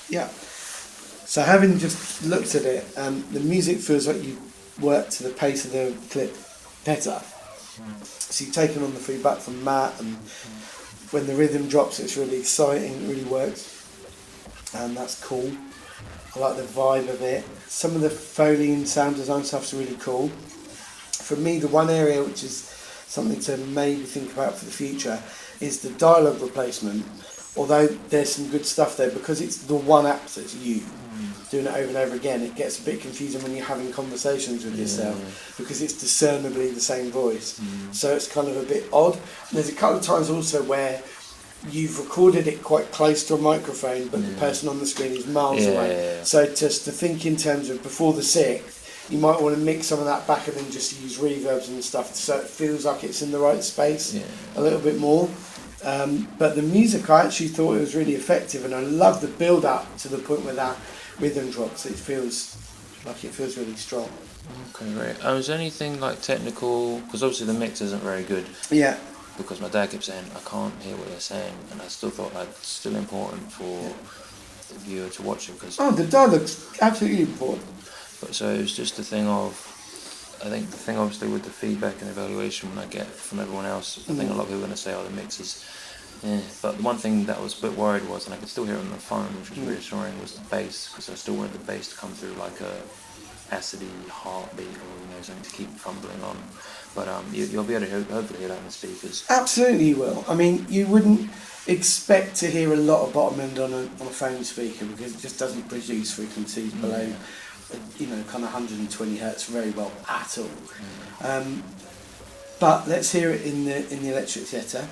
Yeah. So having just looked at it, the music feels like you work to the pace of the clip better. So you've taken on the feedback from Matt, and when the rhythm drops, it's really exciting. It really works, and that's cool. I like the vibe of it. Some of the Foley and sound design stuff's really cool. For me, the one area which is something to maybe think about for the future is the dialogue replacement. Although there's some good stuff there, because it's the one actor, it's you doing it over and over again, it gets a bit confusing when you're having conversations with yourself, because it's discernibly the same voice. So it's kind of a bit odd. And there's a couple of times also where you've recorded it quite close to a microphone, but the person on the screen is miles away. So just to think in terms of before the sixth, you might want to mix some of that back and then just use reverbs and stuff so it feels like it's in the right space a little bit more. But the music, I actually thought it was really effective, and I love the build up to the point where that rhythm drops. It feels really strong. Okay, great. Is there anything like technical? Because obviously the mix isn't very good. Yeah. Because my dad kept saying I can't hear what they're saying, and I still thought it's still important for the viewer to watch it. Because the dialogue's absolutely important. But so it's just a thing of, I think the thing obviously with the feedback and evaluation when I get from everyone else, I think a lot of people are going to say, the mix is. But the one thing that I was a bit worried was, and I could still hear it on the phone, which was reassuring, was the bass, because I still wanted the bass to come through like a acidy heartbeat, or something to keep fumbling on. But you'll be able to hopefully hear that in the speakers. Absolutely, you will. I mean, you wouldn't expect to hear a lot of bottom end on a phone speaker, because it just doesn't produce frequencies below, kind of 120 hertz very well at all. But let's hear it in the electric theatre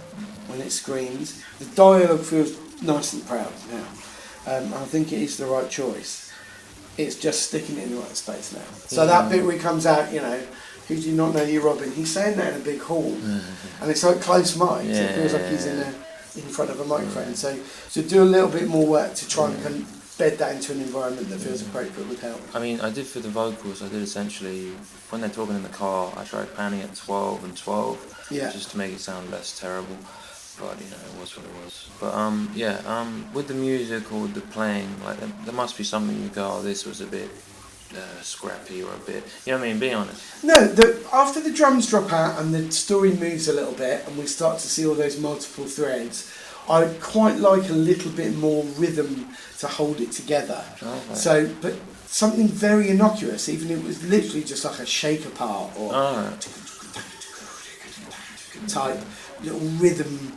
when it screams. The dialogue feels nice and proud now. I think it is the right choice. It's just sticking it in the right space now. So that bit where he comes out, who do you not know you're Robin? He's saying that in a big hall, and it's like close mic. So it feels like he's in front of a microphone. So do a little bit more work to try and kind of bed that into an environment that feels appropriate would help. I mean, I did for the vocals, I did essentially, when they're talking in the car, I tried panning at 12 and 12, just to make it sound less terrible. But, it was what it was. But, with the music or with the playing, like, there must be something you go, this was a bit scrappy or a bit, you know what I mean, be honest. No, after the drums drop out and the story moves a little bit and we start to see all those multiple threads, I quite like a little bit more rhythm to hold it together. Okay. So, but something very innocuous, even if it was literally just like a shaker part or type little rhythm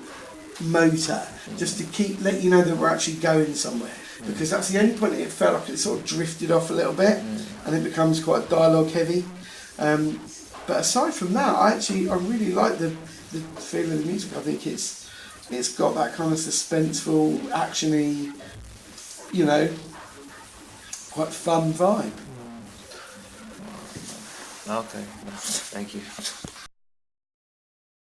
motor, just to let you know that we're actually going somewhere. Because that's the only point it felt like it sort of drifted off a little bit, and it becomes quite dialogue heavy. But aside from that, I really like the feel of the music. I think it's got that kind of suspenseful, actiony, quite fun vibe. Okay, thank you.